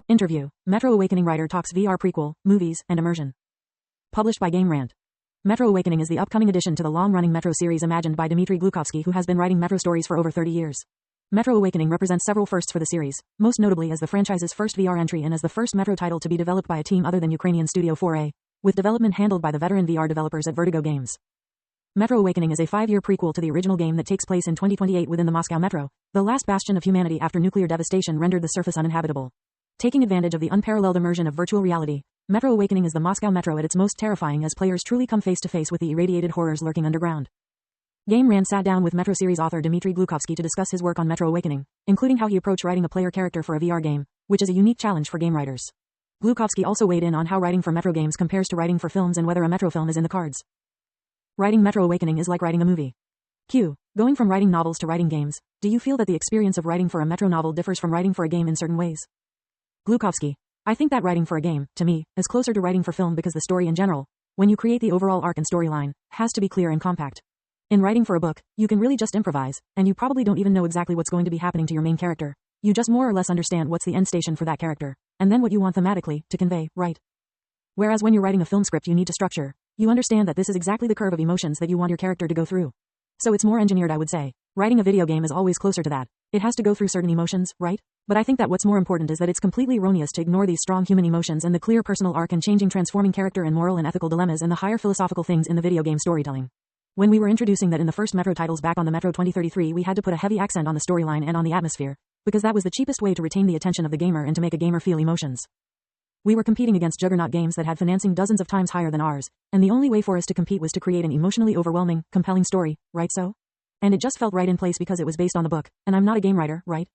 Interview. Metro Awakening writer talks VR prequel, movies, and immersion. Published by Game Rant. Metro Awakening is the upcoming addition to the long-running Metro series imagined by Dmitry Glukhovsky, who has been writing Metro stories for over 30 years. Metro Awakening represents several firsts for the series, most notably as the franchise's first VR entry and as the first Metro title to be developed by a team other than Ukrainian Studio 4A, with development handled by the veteran VR developers at Vertigo Games. Metro Awakening is a 5-year prequel to the original game that takes place in 2028 within the Moscow Metro, the last bastion of humanity after nuclear devastation rendered the surface uninhabitable. Taking advantage of the unparalleled immersion of virtual reality, Metro Awakening is the Moscow Metro at its most terrifying as players truly come face to face with the irradiated horrors lurking underground. Game Rant sat down with Metro series author Dmitry Glukhovsky to discuss his work on Metro Awakening, including how he approached writing a player character for a VR game, which is a unique challenge for game writers. Glukhovsky also weighed in on how writing for Metro games compares to writing for films and whether a Metro film is in the cards. Writing Metro Awakening is like writing a movie. Q. Going from writing novels to writing games, do you feel that the experience of writing for a Metro novel differs from writing for a game in certain ways? Glukhovsky. I think that writing for a game, to me, is closer to writing for film because the story in general, when you create the overall arc and storyline, has to be clear and compact. In writing for a book, you can really just improvise, and you probably don't even know exactly what's going to be happening to your main character. You just more or less understand what's the end station for that character, and then what you want thematically to convey, right? Whereas when you're writing a film script you need to structure, you understand that this is exactly the curve of emotions that you want your character to go through. So it's more engineered, I would say. Writing a video game is always closer to that. It has to go through certain emotions, right? But I think that what's more important is that it's completely erroneous to ignore these strong human emotions and the clear personal arc and changing transforming character and moral and ethical dilemmas and the higher philosophical things in the video game storytelling. When we were introducing that in the first Metro titles back on the Metro 2033, we had to put a heavy accent on the storyline and on the atmosphere, because that was the cheapest way to retain the attention of the gamer and to make a gamer feel emotions. We were competing against juggernaut games that had financing dozens of times higher than ours, and the only way for us to compete was to create an emotionally overwhelming, compelling story, right so? And it just felt right in place because it was based on the book, and I'm not a game writer, right?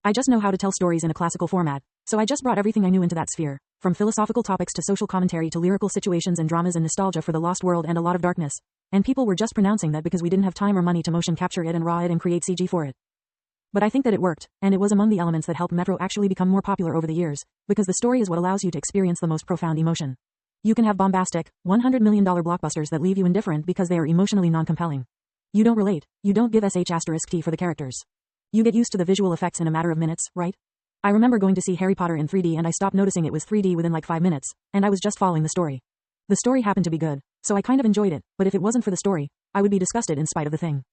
I just know how to tell stories in a classical format, so I just brought everything I knew into that sphere, from philosophical topics to social commentary to lyrical situations and dramas and nostalgia for the lost world and a lot of darkness, and people were just pronouncing that because we didn't have time or money to motion capture it and raw it and create CG for it. But I think that it worked, and it was among the elements that helped Metro actually become more popular over the years, because the story is what allows you to experience the most profound emotion. You can have bombastic, $100 million blockbusters that leave you indifferent because they are emotionally non-compelling. You don't relate, you don't give sh*t for the characters. You get used to the visual effects in a matter of minutes, right? I remember going to see Harry Potter in 3D and I stopped noticing it was 3D within like 5 minutes, and I was just following the story. The story happened to be good, so I kind of enjoyed it, but if it wasn't for the story, I would be disgusted in spite of the thing.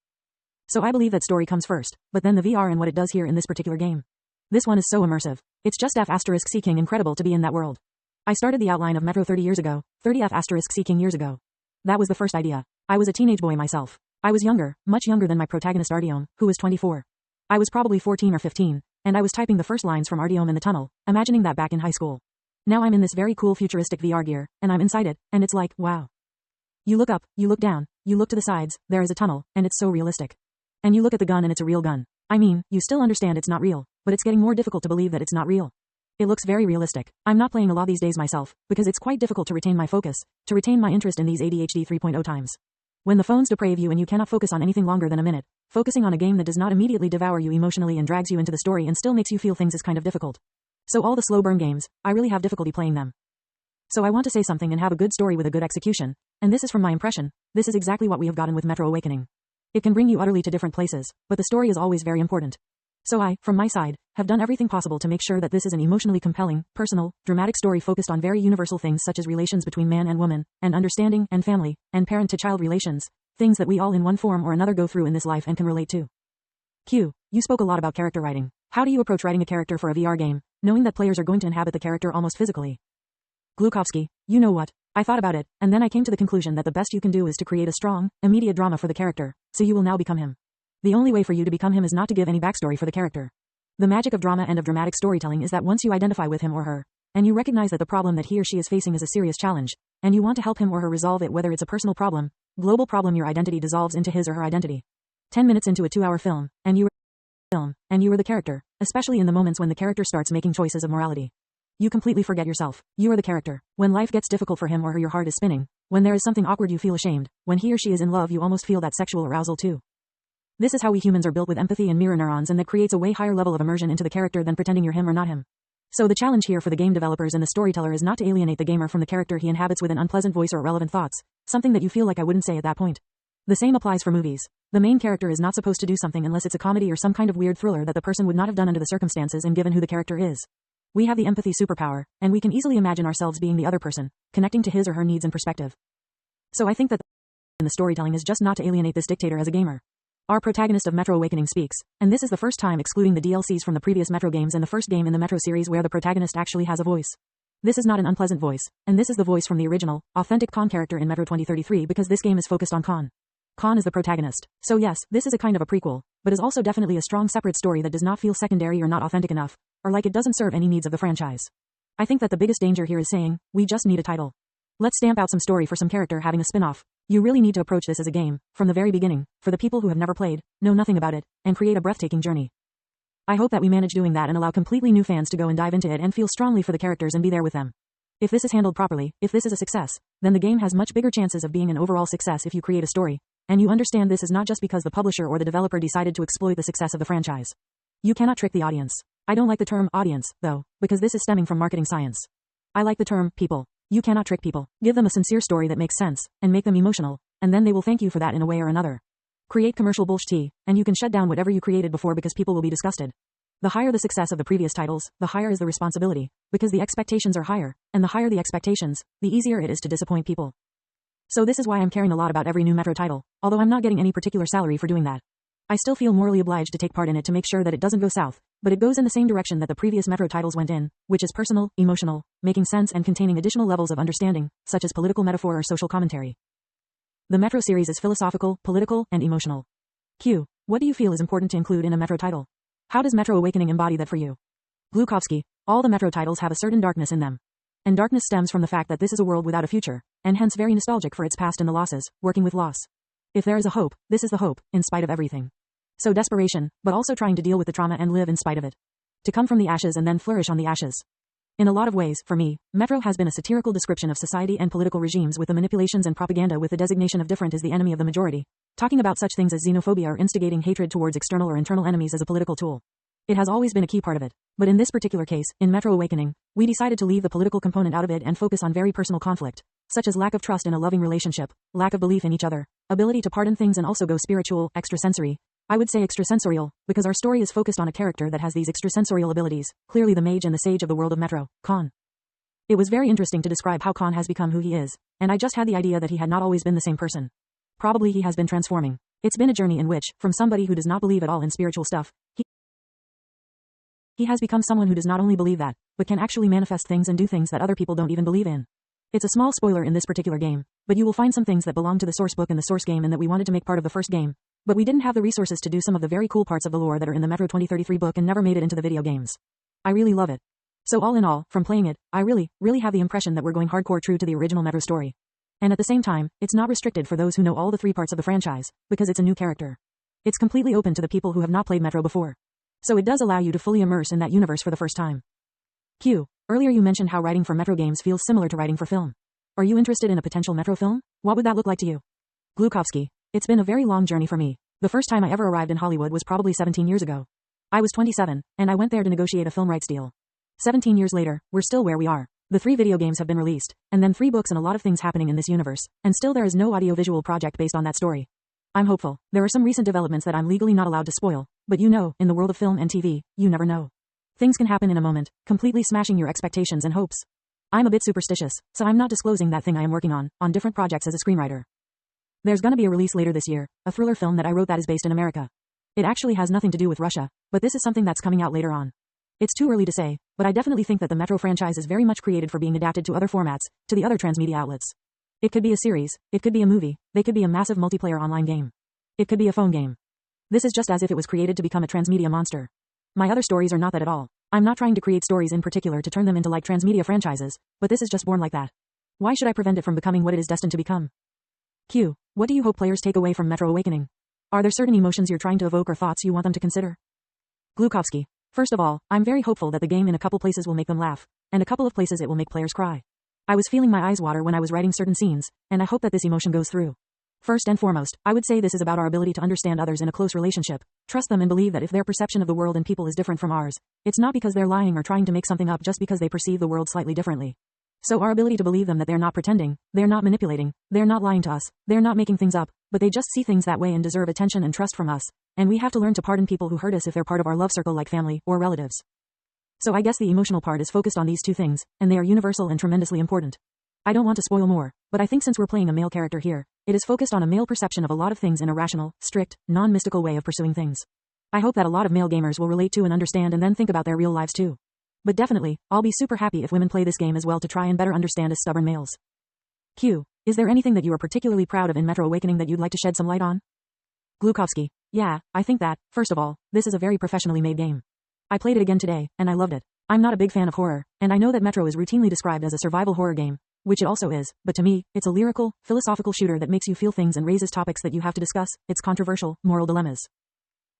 So I believe that story comes first, but then the VR and what it does here in this particular game. This one is so immersive. It's just f***ing incredible to be in that world. I started the outline of Metro 30 years ago, 30 f***ing years ago. That was the first idea. I was a teenage boy myself. I was younger, much younger than my protagonist Artyom, who was 24. I was probably 14 or 15, and I was typing the first lines from Artyom in the tunnel, imagining that back in high school. Now I'm in this very cool futuristic VR gear, and I'm inside it, and it's like, wow. You look up, you look down, you look to the sides, there is a tunnel, and it's so realistic. And you look at the gun and it's a real gun. I mean, you still understand it's not real, but it's getting more difficult to believe that it's not real. It looks very realistic. I'm not playing a lot these days myself, because it's quite difficult to retain my focus, to retain my interest in these ADHD 3.0 times. When the phones deprave you and you cannot focus on anything longer than a minute, focusing on a game that does not immediately devour you emotionally and drags you into the story and still makes you feel things is kind of difficult. So all the slow burn games, I really have difficulty playing them. So I want to say something and have a good story with a good execution, and this is from my impression, this is exactly what we have gotten with Metro Awakening. It can bring you utterly to different places, but the story is always very important. So I, from my side, have done everything possible to make sure that this is an emotionally compelling, personal, dramatic story focused on very universal things such as relations between man and woman, and understanding, and family, and parent-to-child relations, things that we all in one form or another go through in this life and can relate to. Q. You spoke a lot about character writing. How do you approach writing a character for a VR game, knowing that players are going to inhabit the character almost physically? Glukhovsky. You know what? I thought about it, and then I came to the conclusion that the best you can do is to create a strong, immediate drama for the character, so you will now become him. The only way for you to become him is not to give any backstory for the character. The magic of drama and of dramatic storytelling is that once you identify with him or her, and you recognize that the problem that he or she is facing is a serious challenge, and you want to help him or her resolve it, whether it's a personal problem, global problem, your identity dissolves into his or her identity. 10 minutes into a 2-hour film, and you were the character, especially in the moments when the character starts making choices of morality. You completely forget yourself. You are the character. When life gets difficult for him or her, your heart is spinning. When there is something awkward, you feel ashamed. When he or she is in love, you almost feel that sexual arousal too. This is how we humans are built, with empathy and mirror neurons, and that creates a way higher level of immersion into the character than pretending you're him or not him. So the challenge here for the game developers and the storyteller is not to alienate the gamer from the character he inhabits with an unpleasant voice or irrelevant thoughts, something that you feel like I wouldn't say at that point. The same applies for movies. The main character is not supposed to do something unless it's a comedy or some kind of weird thriller that the person would not have done under the circumstances and given who the character is. We have the empathy superpower, and we can easily imagine ourselves being the other person, connecting to his or her needs and perspective. So I think that the storytelling is just not to alienate this dictator as a gamer. Our protagonist of Metro Awakening speaks, and this is the first time excluding the DLCs from the previous Metro games and the first game in the Metro series where the protagonist actually has a voice. This is not an unpleasant voice, and this is the voice from the original, authentic Khan character in Metro 2033 because this game is focused on Khan. Khan is the protagonist. So yes, this is a kind of a prequel, but is also definitely a strong separate story that does not feel secondary or not authentic enough, or like it doesn't serve any needs of the franchise. I think that the biggest danger here is saying, we just need a title. Let's stamp out some story for some character having a spin-off. You really need to approach this as a game, from the very beginning, for the people who have never played, know nothing about it, and create a breathtaking journey. I hope that we manage doing that and allow completely new fans to go and dive into it and feel strongly for the characters and be there with them. If this is handled properly, if this is a success, then the game has much bigger chances of being an overall success if you create a story, and you understand this is not just because the publisher or the developer decided to exploit the success of the franchise. You cannot trick the audience. I don't like the term audience, though, because this is stemming from marketing science. I like the term people. You cannot trick people. Give them a sincere story that makes sense, and make them emotional, and then they will thank you for that in a way or another. Create commercial bullshit, and you can shut down whatever you created before because people will be disgusted. The higher the success of the previous titles, the higher is the responsibility, because the expectations are higher, and the higher the expectations, the easier it is to disappoint people. So this is why I'm caring a lot about every new Metro title, although I'm not getting any particular salary for doing that. I still feel morally obliged to take part in it to make sure that it doesn't go south, but it goes in the same direction that the previous Metro titles went in, which is personal, emotional, making sense and containing additional levels of understanding, such as political metaphor or social commentary. The Metro series is philosophical, political, and emotional. Q. What do you feel is important to include in a Metro title? How does Metro Awakening embody that for you? Glukhovsky. All the Metro titles have a certain darkness in them. And darkness stems from the fact that this is a world without a future, and hence very nostalgic for its past and the losses, working with loss. If there is a hope, this is the hope, in spite of everything. So desperation, but also trying to deal with the trauma and live in spite of it. To come from the ashes and then flourish on the ashes. In a lot of ways, for me, Metro has been a satirical description of society and political regimes with the manipulations and propaganda with the designation of different as the enemy of the majority, talking about such things as xenophobia or instigating hatred towards external or internal enemies as a political tool. It has always been a key part of it. But in this particular case, in Metro Awakening, we decided to leave the political component out of it and focus on very personal conflict, such as lack of trust in a loving relationship, lack of belief in each other, ability to pardon things and also go spiritual, extrasensory. I would say extrasensorial, because our story is focused on a character that has these extrasensorial abilities, clearly the mage and the sage of the world of Metro, Khan. It was very interesting to describe how Khan has become who he is, and I just had the idea that he had not always been the same person. Probably he has been transforming. It's been a journey in which, from somebody who does not believe at all in spiritual stuff, he has become someone who does not only believe that, but can actually manifest things and do things that other people don't even believe in. It's a small spoiler in this particular game, but you will find some things that belong to the source book and the source game and that we wanted to make part of the first game, but we didn't have the resources to do some of the very cool parts of the lore that are in the Metro 2033 book and never made it into the video games. I really love it. So all in all, from playing it, I really have the impression that we're going hardcore true to the original Metro story. And at the same time, it's not restricted for those who know all the three parts of the franchise, because it's a new character. It's completely open to the people who have not played Metro before. So it does allow you to fully immerse in that universe for the first time. Q. Earlier you mentioned how writing for Metro games feels similar to writing for film. Are you interested in a potential Metro film? What would that look like to you? Glukhovsky. It's been a very long journey for me. The first time I ever arrived in Hollywood was probably 17 years ago. I was 27, and I went there to negotiate a film rights deal. 17 years later, we're still where we are. The 3 video games have been released, and then 3 books and a lot of things happening in this universe, and still there is no audiovisual project based on that story. I'm hopeful. There are some recent developments that I'm legally not allowed to spoil, but you know, in the world of film and TV, you never know. Things can happen in a moment, completely smashing your expectations and hopes. I'm a bit superstitious, so I'm not disclosing that thing I am working on different projects as a screenwriter. There's gonna be a release later this year, a thriller film that I wrote that is based in America. It actually has nothing to do with Russia, but this is something that's coming out later on. It's too early to say, but I definitely think that the Metro franchise is very much created for being adapted to other formats, to the other transmedia outlets. It could be a series, it could be a movie, they could be a massive multiplayer online game. It could be a phone game. This is just as if it was created to become a transmedia monster. My other stories are not that at all. I'm not trying to create stories in particular to turn them into like transmedia franchises, but this is just born like that. Why should I prevent it from becoming what it is destined to become? Q. What do you hope players take away from Metro Awakening? Are there certain emotions you're trying to evoke or thoughts you want them to consider? Glukhovsky. First of all, I'm very hopeful that the game in a couple places will make them laugh, and a couple of places it will make players cry. I was feeling my eyes water when I was writing certain scenes, and I hope that this emotion goes through. First and foremost, I would say this is about our ability to understand others in a close relationship, trust them and believe that if their perception of the world and people is different from ours, it's not because they're lying or trying to make something up just because they perceive the world slightly differently. So our ability to believe them that they're not pretending, they're not manipulating, they're not lying to us, they're not making things up, but they just see things that way and deserve attention and trust from us, and we have to learn to pardon people who hurt us if they're part of our love circle like family or relatives. So I guess the emotional part is focused on these two things, and they are universal and tremendously important. I don't want to spoil more, but I think since we're playing a male character here, it is focused on a male perception of a lot of things in a rational, strict, non-mystical way of pursuing things. I hope that a lot of male gamers will relate to and understand and then think about their real lives too. But definitely, I'll be super happy if women play this game as well to try and better understand as stubborn males. Q. Is there anything that you are particularly proud of in Metro Awakening that you'd like to shed some light on? Glukhovsky. Yeah, I think that, first of all, this is a very professionally made game. I played it again today, and I loved it. I'm not a big fan of horror, and I know that Metro is routinely described as a survival horror game, which it also is, but to me, it's a lyrical, philosophical shooter that makes you feel things and raises topics that you have to discuss, its controversial, moral dilemmas.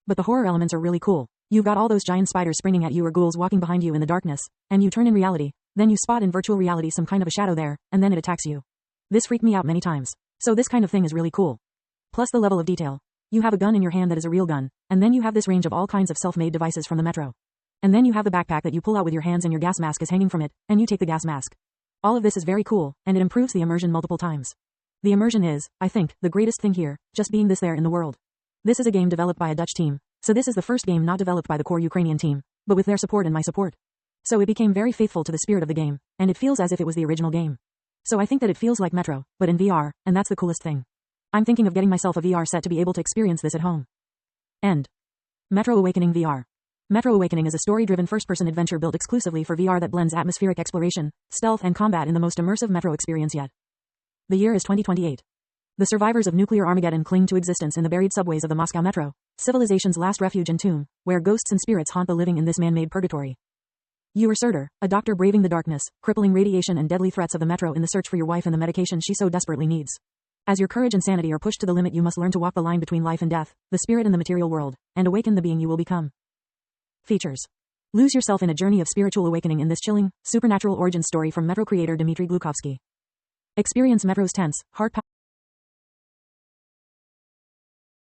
But the horror elements are really cool. You've got all those giant spiders springing at you or ghouls walking behind you in the darkness, and you turn in reality, then you spot in virtual reality some kind of a shadow there, and then it attacks you. This freaked me out many times. So this kind of thing is really cool. Plus the level of detail. You have a gun in your hand that is a real gun, and then you have this range of all kinds of self-made devices from the Metro. And then you have the backpack that you pull out with your hands and your gas mask is hanging from it, and you take the gas mask. All of this is very cool, and it improves the immersion multiple times. The immersion is, I think, the greatest thing here, just being this there in the world. This is a game developed by a Dutch team, so this is the first game not developed by the core Ukrainian team, but with their support and my support. So it became very faithful to the spirit of the game, and it feels as if it was the original game. So I think that it feels like Metro, but in VR, and that's the coolest thing. I'm thinking of getting myself a VR set to be able to experience this at home. End. Metro Awakening VR. Metro Awakening is a story-driven first-person adventure built exclusively for VR that blends atmospheric exploration, stealth and combat in the most immersive Metro experience yet. The year is 2028. The survivors of nuclear Armageddon cling to existence in the buried subways of the Moscow Metro, civilization's last refuge and tomb, where ghosts and spirits haunt the living in this man-made purgatory. You are Surtur, a doctor braving the darkness, crippling radiation and deadly threats of the Metro in the search for your wife and the medication she so desperately needs. As your courage and sanity are pushed to the limit, you must learn to walk the line between life and death, the spirit and the material world, and awaken the being you will become. Features. Lose yourself in a journey of spiritual awakening in this chilling, supernatural origin story from Metro creator Dmitry Glukhovsky. Experience Metro's tense, heart